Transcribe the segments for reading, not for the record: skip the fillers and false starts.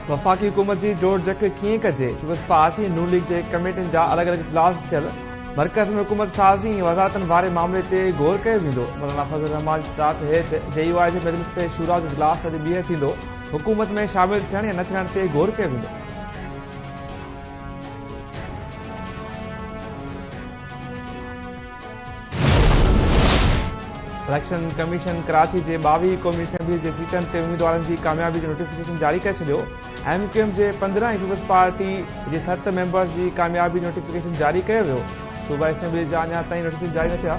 वफ़ाक़ी हुकूमत जी जोड़ जक कीअं कजे? पीपल्स पार्टी नून लीग जे कमेटियुनि जा अलॻि अलॻि इजलास थियल। मर्कज़ में हुकूमत साज़ी ऐं वज़ारतनि वारे मामले ते गौर कयो वेंदो। मौलाना फज़ल रहमान जी सदारत हेठि JUI जे मजलिस शूरा जो इजलास अॼु ॿीहर थींदो। हुकूमत में शामिल थियण या न थियण ते गौर कयो वेंदो। इलेक्शन कमीशन कराची जे 22 क़ौमी असेंबली जे सीटनि ते उम्मीदवारनि जी कामयाबी जो नोटिफिकेशन जारी करे छॾियो। MQM जे 15 ऐं पीपल्स पार्टी जे 7 मेंबर्स जी कामयाबी नोटिफिकेशन जारी कयो वियो। सूबाई असेंबली जा अञा ताईं नोटिफिकेशन जारी न थिया।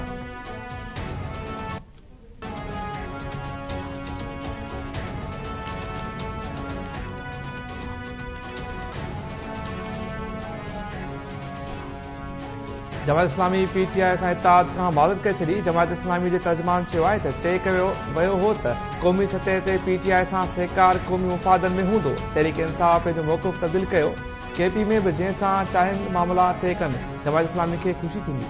जमात इस्लामी PTI सां इत्तेहाद खां मदद करे छॾी। जमात इस्लामी जे तर्जुमान चयो आहे त तइ कयो वियो हो त क़ौमी सतह ते PTI सां सहकार क़ौमी मुफ़ादनि में हूंदो। तहरीक इंसाफ़ पंहिंजो मौक़िफ़ तब्दील कयो। KP में बि जंहिंसां चाहिनि मामला तइ कनि जमात इस्लामी खे ख़ुशी थींदी।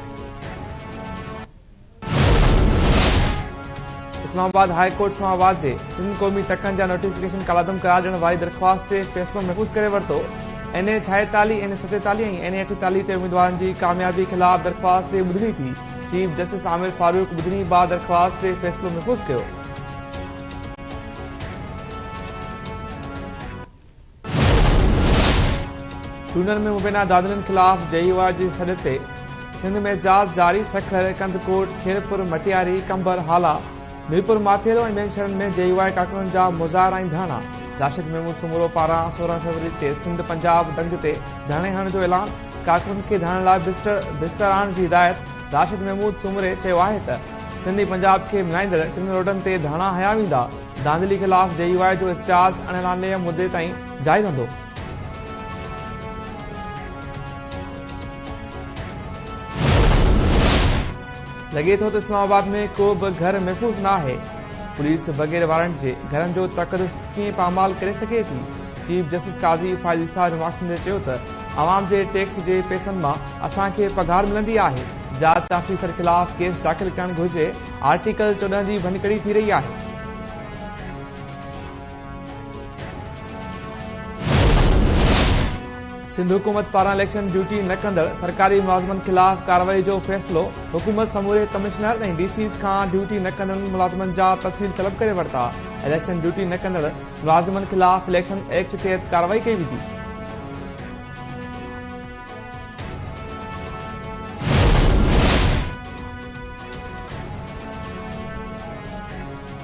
इस्लामाबाद हाई कोर्ट इस्लामाबाद जे 3 क़ौमी तकनि जा नोटिफिकेशन कालादम करार ॾियण वारी दरख़्वास्त ते फ़ैसिलो महफ़ूज़ करे वरितो। NA 46, NA 47 ऐं NA 48 ते उम्मीदवारनि जी कामयाबी ख़िलाफ़ दरख़्वास्त ते ॿुधणी थी। चीफ जस्टिस आमिर फारूक ॿुधणी बाद दरख़्वास्त ते फ़ैसिलो महफ़ूज़ कयो। चूंडनि में मुबैना दादरनि ख़िलाफ़ JUI जी सॾ ते सिंध में एहतजाज जारी। सखर, कंदकोट, खेरपुर, मटियारी, कंबर, हाला, मीरपुर माथेरो ऐं ॿियनि शहरनि में JUI कारकुननि जा मुज़ाहिरा ऐं धरना। राशिद महमूद सुमरो पारां 16 फरवरी ते सिंध पंजाब दंग ते धरणे हणण जो ऐलान। कारकुननि खे धरण लाइ बिस्तर आणण जी हिदायत। राशिद महमूद सुमरे चयो आहे त सिंधी पंजाब खे मिलाईंदड़ 3 रोडनि ते धरણા हया वेंदा। धांधली ख़िलाफ़ JUI जो एहतजाज अणिलाने मुदे ताईं जारी रहंदो। लॻे थो त इस्लामाबाद में को बि घर महफ़ूज़ न आहे। पुलिस बग़ैर वारंट जे घरनि जो तक़दस कीअं पामाल करे सघे थी? चीफ जस्टिस काज़ी फ़ाइज़ इसार माक्संदे चयो त आवाम जे टैक्स जे पैसनि मां असांखे पघार मिलंदी आहे। जांच ऑफिसर ख़िलाफ़ केस दाख़िल करणु घुरिजे। आर्टिकल 14 जी भञकड़ी थी रही आहे। सिंध हुकूमत पारां इलेक्शन ड्यूटी न कंदड़ सरकारी मुलाज़िमनि ख़िलाफ़ कार्रवाई जो फ़ैसिलो। हुकूमत समूरे कमिश्नर ऐं DCs खां ड्यूटी न कंदड़ मुलाज़िमनि जा तफ़सील तलब करे वरिता। इलेक्शन ड्यूटी न कंदड़ मुलाज़िमनि ख़िलाफ़ इलेक्शन एक्ट तहत कार्रवाई कई वेंदी।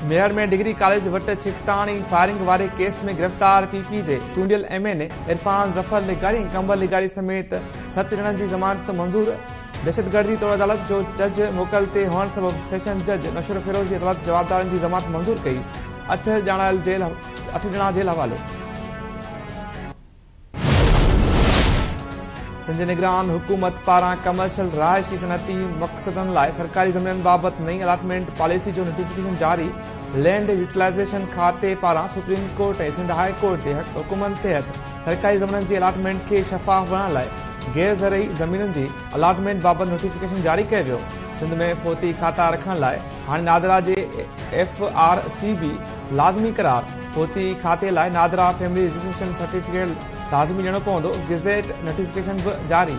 मेरठ में डिग्री कॉलेज वटि छिकताणी फायरिंग वारे केस में गिरफ़्तार PP जे चूंडियल MNA इरफान ज़फ़र लिगारी ऐं कंबर लिगारी समेत 7 ॼणनि जी ज़मानत मंज़ूर। दहशतगर्दी तौर अदालत जो जज मोकल ते हुअण सबबि सेशन जज नशर फिरोज़ जी अदालत जवाबदारनि जी ज़मानत मंज़ूर कई। 8 ॼणा जेल हवाले। सिंध निगरान हुकूमत पारां कमर्शियल रहायशी सनती मक़सदनि लाइ सरकारी ज़मीननि बाबति नई अलॉटमेंट पॉलिसी जो नोटिफिकेशन जारी। लैंड यूटिलाइज़ेशन खाते पारां सुप्रीम कोर्ट ऐं सिंध हाई कोर्ट जे हुकुमनि तहत सरकारी ज़मीननि जी अलॉटमेंट खे शफ़ाफ़ बणाइण लाइ गैर ज़रई ज़मीननि जी अलॉटमेंट बाबति नोटिफिकेशन जारी कयो वियो। सिंध में फ़ौती खाता रखण लाइ हाणे नादरा जे FRCB लाज़मी करार। फ़ौती खाते लाइ नादरा फैमिली रजिस्ट्रेशन सर्टिफिकेट लाज़मी ॾियणो पवंदो। गज़ेट नोटिफिकेशन बि जारी।